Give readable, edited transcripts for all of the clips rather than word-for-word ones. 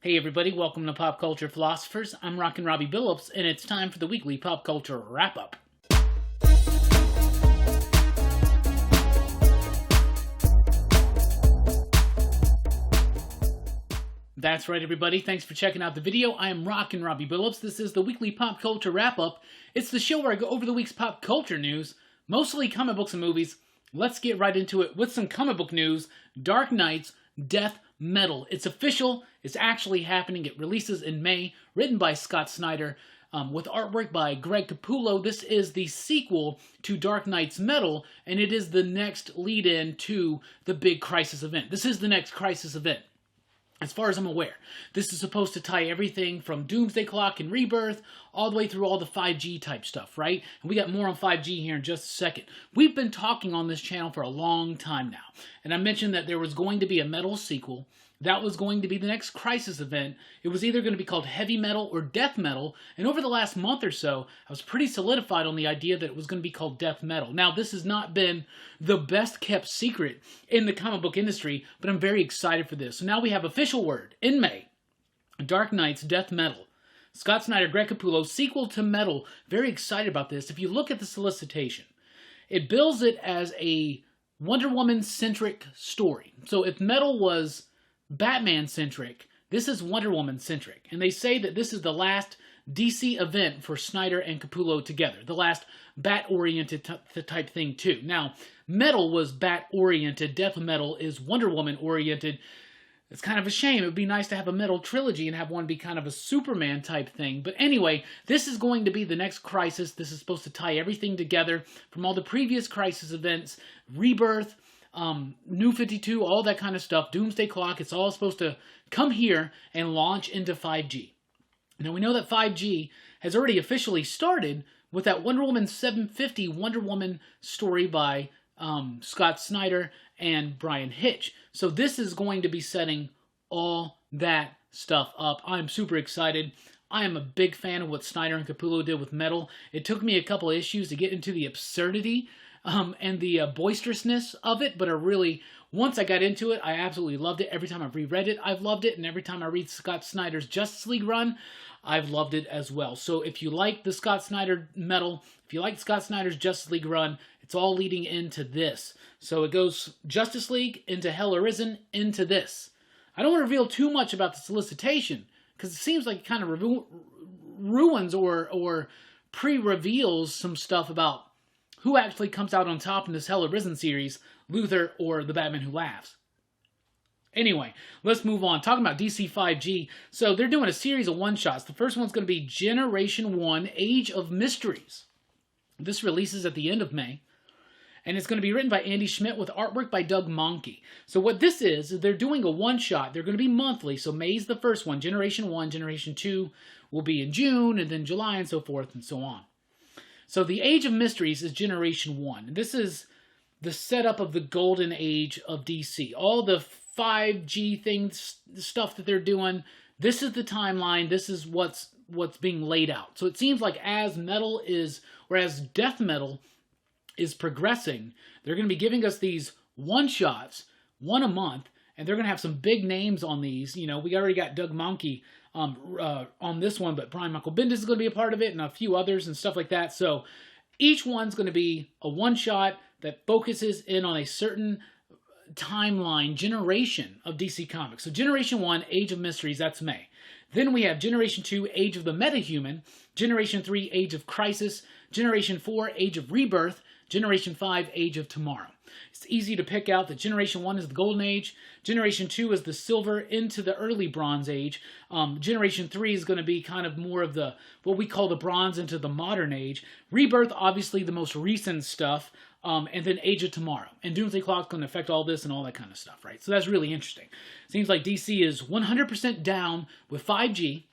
Hey everybody, welcome to Pop Culture Philosophers. I'm Rockin Robbie Billups, and it's time for the weekly pop culture wrap-up. That's right everybody, thanks for checking out the video. I am Rockin Robbie Billups. This is the weekly pop culture wrap-up. It's the show where I go over the week's pop culture news, mostly comic books and movies. Let's get right into it with some comic book news. Dark Knight's Death Metal. It's official. It's actually happening. It releases in May. Written by Scott Snyder with artwork by Greg Capullo. This is the sequel to Dark Knight's Metal, and it is the next lead-in to the big Crisis event. This is the next Crisis event. As far as I'm aware, this is supposed to tie everything from Doomsday Clock and Rebirth all the way through all the 5G type stuff, right? And we got more on 5G here in just a second. We've been talking on this channel for a long time now, and I mentioned that there was going to be a Metal sequel. That was going to be the next Crisis event. It was either going to be called Heavy Metal or Death Metal, and over the last month or so, I was pretty solidified on the idea that it was going to be called Death Metal. Now, this has not been the best kept secret in the comic book industry, but I'm very excited for this. So now we have official word in May, Dark Knight's Death Metal. Scott Snyder, Greg Capullo, sequel to Metal. Very excited about this. If you look at the solicitation, it bills it as a Wonder Woman-centric story. So if Metal was Batman-centric, this is Wonder Woman-centric. And they say that this is the last DC event for Snyder and Capullo together. The last Bat-oriented type thing, too. Now, Metal was Bat-oriented. Death Metal is Wonder Woman-oriented. It's kind of a shame. It would be nice to have a Metal trilogy and have one be kind of a Superman type thing. But anyway, this is going to be the next Crisis. This is supposed to tie everything together from all the previous Crisis events, Rebirth, New 52, all that kind of stuff, Doomsday Clock. It's all supposed to come here and launch into 5G. Now, we know that 5G has already officially started with that Wonder Woman 750 Wonder Woman story by Scott Snyder and Brian Hitch. So this is going to be setting all that stuff up. I'm super excited. I am a big fan of what Snyder and Capullo did with Metal. It took me a couple of issues to get into the absurdity and the boisterousness of it, but once I got into it, I absolutely loved it. Every time I've reread it, I've loved it, and every time I read Scott Snyder's Justice League run, I've loved it as well. So if you like the Scott Snyder Metal, if you like Scott Snyder's Justice League run, it's all leading into this. So it goes Justice League into Hell Arisen into this. I don't want to reveal too much about the solicitation, because it seems like it kind of ruins or pre-reveals some stuff about who actually comes out on top in this Hell Arisen series, Luthor or the Batman Who Laughs. Anyway, let's move on. Talking about DC 5G, so they're doing a series of one-shots. The first one's going to be Generation 1, Age of Mysteries. This releases at the end of May, and it's going to be written by Andy Schmidt with artwork by Doug Mahnke. So what this is they're doing a one-shot. They're going to be monthly, so May's the first one. Generation 1, Generation 2 will be in June, and then July, and so forth and so on. So the Age of Mysteries is Generation 1. This is the setup of the golden age of DC. All the 5G things, stuff that they're doing, this is the timeline. This is what's being laid out. So it seems like as Death Metal is progressing, they're going to be giving us these one-shots, one a month, and they're going to have some big names on these. You know, we already got Doug Mahnke on this one, but Brian Michael Bendis is going to be a part of it, and a few others and stuff like that. So each one's going to be a one-shot that focuses in on a certain timeline, generation of DC Comics. So Generation 1, Age of Mysteries, that's May. Then we have Generation 2, Age of the Metahuman, Generation 3, Age of Crisis, Generation 4, Age of Rebirth, Generation 5, Age of Tomorrow. It's easy to pick out that Generation 1 is the Golden Age, Generation 2 is the Silver into the early Bronze Age, Generation 3 is going to be kind of more of the, what we call the Bronze into the Modern Age, Rebirth, obviously the most recent stuff, and then Age of Tomorrow. And Doomsday Clock's going to affect all this and all that kind of stuff, right? So that's really interesting. Seems like DC is 100% down with 5G,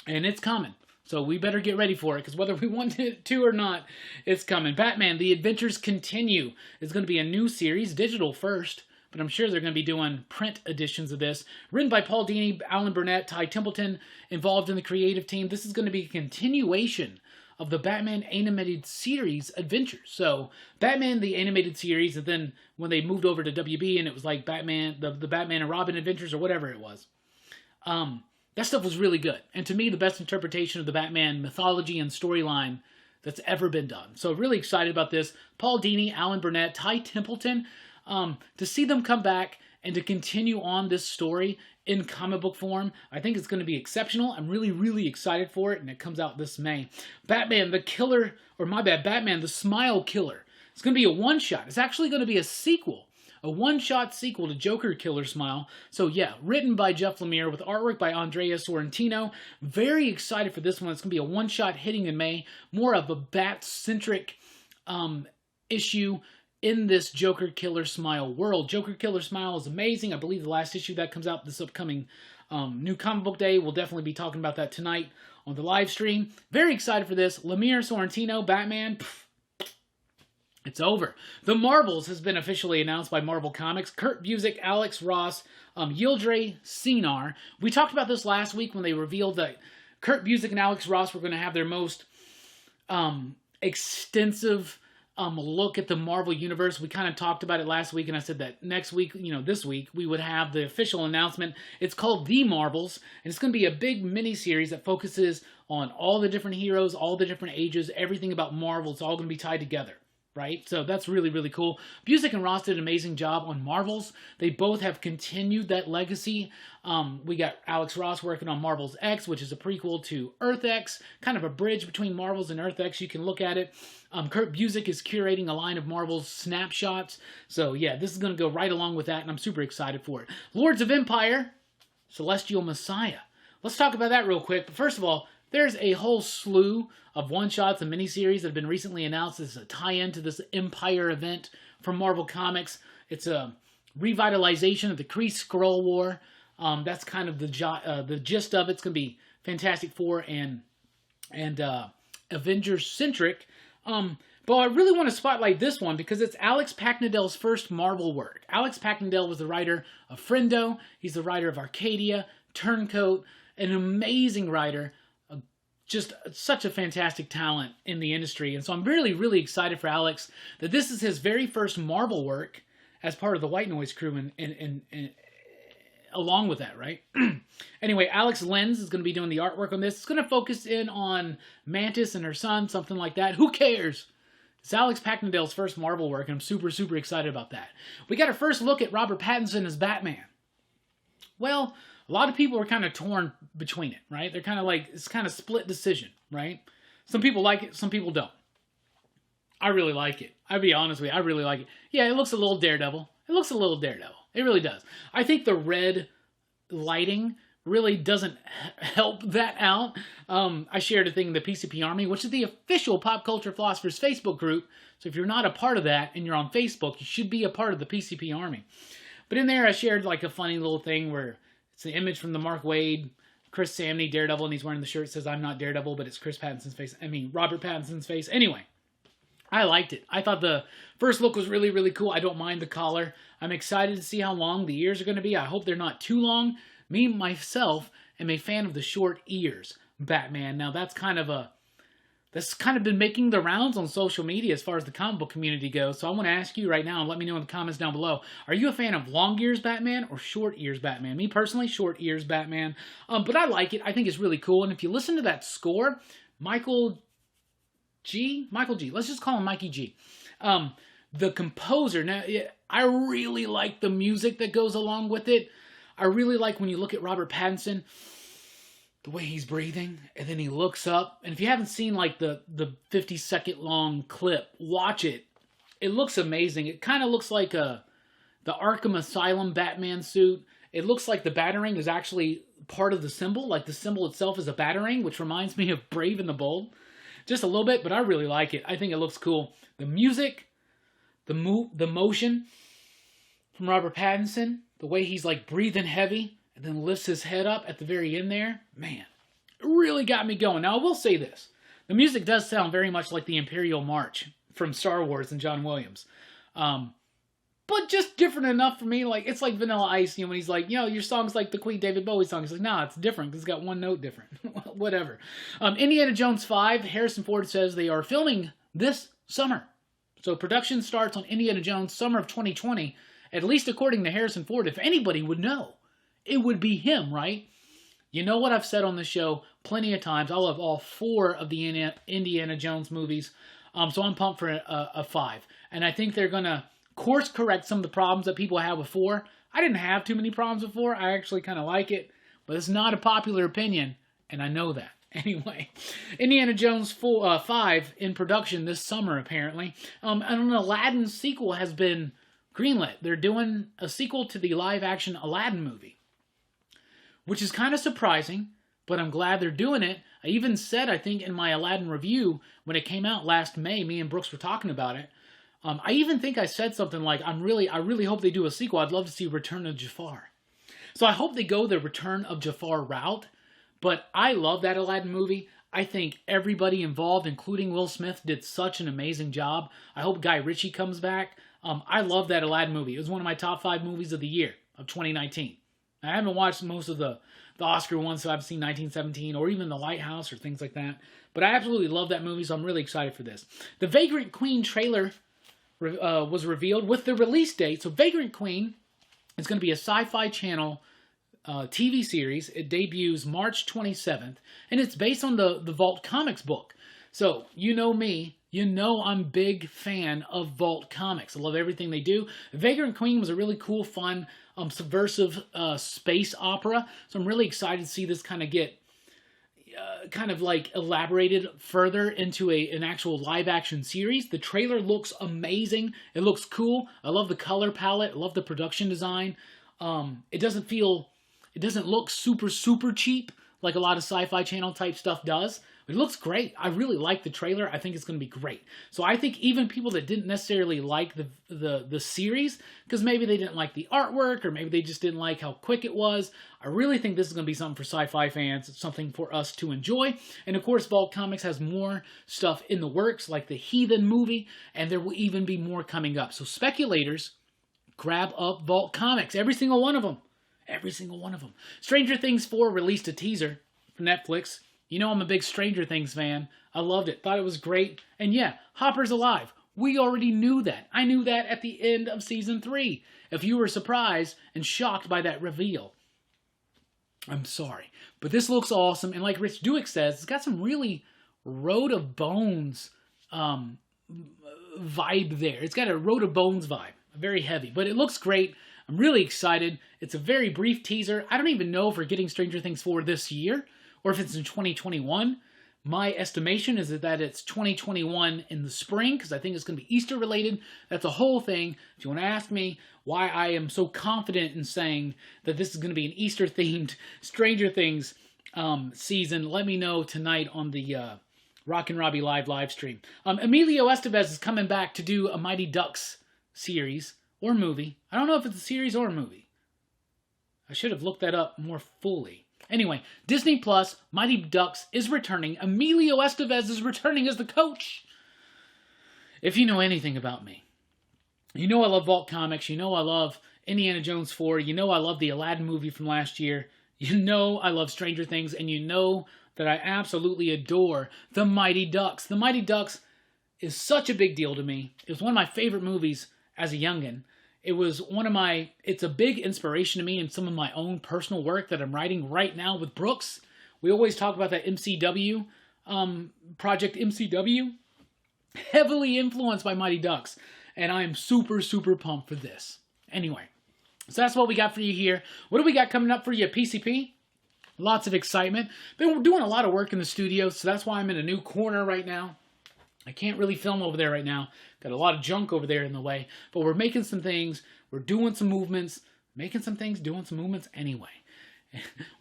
and it's coming. So we better get ready for it, because whether we want it to or not, it's coming. Batman, The Adventures Continue is going to be a new series, digital first, but I'm sure they're going to be doing print editions of this. Written by Paul Dini, Alan Burnett, Ty Templeton, involved in the creative team. This is going to be a continuation of the Batman animated series adventures. So Batman, the animated series, and then when they moved over to WB and it was like Batman, the Batman and Robin adventures or whatever it was. that stuff was really good. And to me, the best interpretation of the Batman mythology and storyline that's ever been done. So really excited about this. Paul Dini, Alan Burnett, Ty Templeton, to see them come back and to continue on this story in comic book form, I think it's going to be exceptional. I'm really, really excited for it, and it comes out this May. Batman the Smile Killer. It's going to be a one-shot. It's actually going to be a sequel. A one-shot sequel to Joker Killer Smile. So yeah, written by Jeff Lemire with artwork by Andrea Sorrentino. Very excited for this one. It's going to be a one-shot hitting in May. More of a Bat-centric issue in this Joker Killer Smile world. Joker Killer Smile is amazing. I believe the last issue that comes out this upcoming New Comic Book Day. We'll definitely be talking about that tonight on the live stream. Very excited for this. Lemire, Sorrentino, Batman. It's over. The Marvels has been officially announced by Marvel Comics. Kurt Busiek, Alex Ross, Yildiray Cinar. We talked about this last week when they revealed that Kurt Busiek and Alex Ross were going to have their most extensive look at the Marvel Universe. We kind of talked about it last week, and I said that next week, this week, we would have the official announcement. It's called The Marvels, and it's going to be a big mini-series that focuses on all the different heroes, all the different ages, everything about Marvel. It's all going to be tied together. Right? So that's really, really cool. Busiek and Ross did an amazing job on Marvels. They both have continued that legacy. We got Alex Ross working on Marvel's X, which is a prequel to Earth X, kind of a bridge between Marvels and Earth X. You can look at it. Kurt Busiek is curating a line of Marvel's snapshots. So yeah, this is going to go right along with that, and I'm super excited for it. Lords of Empire, Celestial Messiah. Let's talk about that real quick. But first of all, there's a whole slew of one-shots and miniseries that have been recently announced as a tie-in to this Empire event from Marvel Comics. It's a revitalization of the Kree Skrull War. That's kind of the gist of it. It's going to be Fantastic Four and Avengers-centric. But I really want to spotlight this one because it's Alex Paknadel's first Marvel work. Alex Paknadel was the writer of Friendo. He's the writer of Arcadia, Turncoat, an amazing writer. Just such a fantastic talent in the industry. And so I'm really, really excited for Alex that this is his very first Marvel work as part of the White Noise crew and along with that, right? Anyway, Alex Lenz is going to be doing the artwork on this. It's going to focus in on Mantis and her son, something like that. Who cares? It's Alex Paknadel's first Marvel work, and I'm super, super excited about that. We got our first look at Robert Pattinson as Batman. Well, a lot of people are kind of torn between it, right? They're kind of like, it's kind of split decision, right? Some people like it, some people don't. I really like it. I'll be honest with you, I really like it. Yeah, it looks a little Daredevil. It looks a little Daredevil. It really does. I think the red lighting really doesn't help that out. I shared a thing in the PCP Army, which is the official Pop Culture Philosophers Facebook group. So if you're not a part of that and you're on Facebook, you should be a part of the PCP Army. But in there, I shared like a funny little thing where it's the image from the Mark Waid, Chris Samney, Daredevil, and he's wearing the shirt that says, "I'm not Daredevil," but it's Robert Pattinson's face. Anyway, I liked it. I thought the first look was really, really cool. I don't mind the collar. I'm excited to see how long the ears are going to be. I hope they're not too long. Me, myself, am a fan of the short ears Batman. Now, that's kind of been making the rounds on social media as far as the comic book community goes. So I want to ask you right now, and let me know in the comments down below. Are you a fan of long ears Batman or short ears Batman? Me personally, short ears Batman. But I like it. I think it's really cool. And if you listen to that score, Michael G. Let's just call him Mikey G. The composer. Now, I really like the music that goes along with it. I really like when you look at Robert Pattinson, the way he's breathing, and then he looks up. And if you haven't seen like the 50-second long clip, watch it. It looks amazing. It kind of looks like the Arkham Asylum Batman suit. It looks like the Batarang is actually part of the symbol. Like the symbol itself is a Batarang, which reminds me of Brave and the Bold. Just a little bit, but I really like it. I think it looks cool. The music, the motion from Robert Pattinson, the way he's like breathing heavy, and then lifts his head up at the very end there. Man, it really got me going. Now, I will say this. The music does sound very much like the Imperial March from Star Wars and John Williams. But just different enough for me. Like, it's like Vanilla Ice, when he's like, your song's like the Queen David Bowie song. He's like, nah, it's different because it's got one note different. Whatever. Indiana Jones 5, Harrison Ford says they are filming this summer. So production starts on Indiana Jones summer of 2020, at least according to Harrison Ford. If anybody would know, it would be him, right? You know what I've said on the show plenty of times. I love all 4 of the Indiana Jones movies. So I'm pumped for a 5. And I think they're going to course correct some of the problems that people have with 4. I didn't have too many problems with 4. I actually kind of like it. But it's not a popular opinion. And I know that. Anyway, Indiana Jones 5 in production this summer, apparently. And an Aladdin sequel has been greenlit. They're doing a sequel to the live-action Aladdin movie, which is kind of surprising, but I'm glad they're doing it. I even said, I think, in my Aladdin review, when it came out last May, me and Brooks were talking about it, I even think I said something like, I really hope they do a sequel. I'd love to see Return of Jafar. So I hope they go the Return of Jafar route. But I love that Aladdin movie. I think everybody involved, including Will Smith, did such an amazing job. I hope Guy Ritchie comes back. I love that Aladdin movie. It was one of my top 5 movies of the year, of 2019. I haven't watched most of the Oscar ones, so I've seen 1917 or even The Lighthouse or things like that. But I absolutely love that movie, so I'm really excited for this. The Vagrant Queen trailer was revealed with the release date. So Vagrant Queen is going to be a Sci-Fi Channel TV series. It debuts March 27th, and it's based on the Vault Comics book. So, you know me, you know I'm a big fan of Vault Comics. I love everything they do. Vagrant Queen was a really cool, fun, subversive space opera, so I'm really excited to see this kind of get kind of like elaborated further into an actual live-action series. The trailer looks amazing. It looks cool. I love the color palette. I love the production design. It doesn't look super, super cheap like a lot of Sci-Fi Channel type stuff does. But it looks great. I really like the trailer. I think it's going to be great. So I think even people that didn't necessarily like the series, because maybe they didn't like the artwork, or maybe they just didn't like how quick it was, I really think this is going to be something for sci-fi fans. It's something for us to enjoy. And of course, Vault Comics has more stuff in the works, like the Heathen movie, and there will even be more coming up. So speculators, grab up Vault Comics. Every single one of them. Every single one of them. Stranger Things 4 released a teaser for Netflix. You know I'm a big Stranger Things fan. I loved it. Thought it was great. And yeah, Hopper's alive. We already knew that. I knew that at the end of Season 3. If you were surprised and shocked by that reveal, I'm sorry. But this looks awesome. And like Rich Duick says, it's got some really Road of Bones vibe there. It's got a Road of Bones vibe. Very heavy. But it looks great. I'm really excited. It's a very brief teaser. I don't even know if we're getting Stranger Things 4 this year, or if it's in 2021. My estimation is that it's 2021 in the spring, because I think it's going to be Easter related. That's a whole thing. If you want to ask me why I am so confident in saying that this is going to be an Easter themed Stranger Things season, let me know tonight on the Rockin Robbie live stream. Emilio Estevez is coming back to do a Mighty Ducks series or movie. I don't know if it's a series or a movie. I should have looked that up more fully. Anyway, Disney Plus, Mighty Ducks is returning. Emilio Estevez is returning as the coach. If you know anything about me, you know I love Vault Comics. You know I love Indiana Jones 4. You know I love the Aladdin movie from last year. You know I love Stranger Things. And you know that I absolutely adore the Mighty Ducks. The Mighty Ducks is such a big deal to me. It was one of my favorite movies as a youngin'. It's a big inspiration to me in some of my own personal work that I'm writing right now with Brooks. We always talk about that MCW, Project MCW, heavily influenced by Mighty Ducks. And I am super, super pumped for this. Anyway, so that's what we got for you here. What do we got coming up for you at PCP? Lots of excitement. Been doing a lot of work in the studio, so that's why I'm in a new corner right now. I can't really film over there right now. Got a lot of junk over there in the way. But we're making some things. We're doing some movements. Making some things, doing some movements anyway.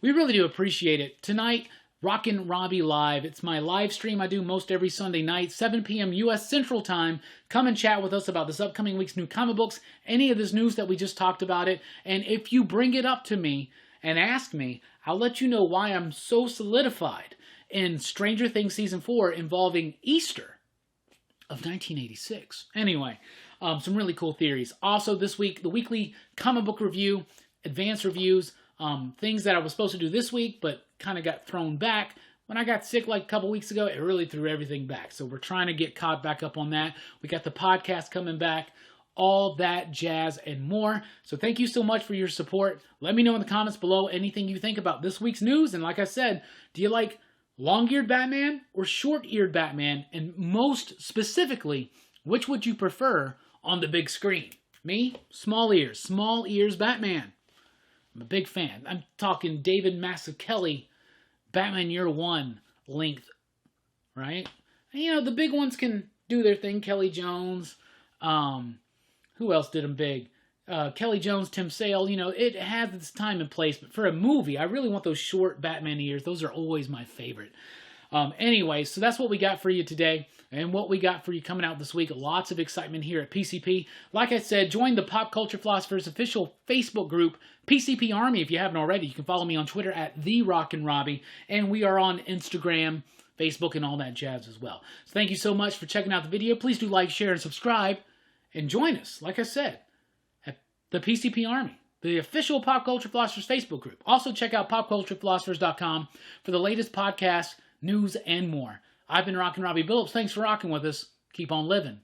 We really do appreciate it. Tonight, Rockin Robbie Live. It's my live stream I do most every Sunday night, 7 p.m. U.S. Central Time. Come and chat with us about this upcoming week's new comic books, any of this news that we just talked about it. And if you bring it up to me and ask me, I'll let you know why I'm so solidified in Stranger Things Season 4 involving Easter of 1986. Anyway, some really cool theories. Also this week, the weekly comic book review, advanced reviews, things that I was supposed to do this week, but kind of got thrown back. When I got sick like a couple weeks ago, it really threw everything back. So we're trying to get caught back up on that. We got the podcast coming back. all that jazz and more. So thank you so much for your support. Let me know in the comments below anything you think about this week's news. And like I said, do you like long-eared Batman or short-eared Batman? And most specifically, which would you prefer on the big screen? Me, small ears Batman. I'm a big fan. I'm talking David Mazzucchelli, Batman Year One length, right? And, you know, the big ones can do their thing. Kelly Jones, who else did them big? Kelly Jones, Tim Sale. You know, it has its time and place, but for a movie, I really want those short Batman ears. Those are always my favorite. Anyway, so that's what we got for you today, and what we got for you coming out this week. Lots of excitement here at PCP. Like I said, join the Pop Culture Philosophers official Facebook group, PCP Army, if you haven't already. You can follow me on Twitter at Rockin Robbie, and we are on Instagram, Facebook, and all that jazz as well. So thank you so much for checking out the video. Please do like, share, and subscribe, and join us, like I said, at the PCP Army, the official Pop Culture Philosophers Facebook group. Also, check out popculturephilosophers.com for the latest podcasts, news, and more. I've been Rockin Robbie Billups. Thanks for rocking with us. Keep on living.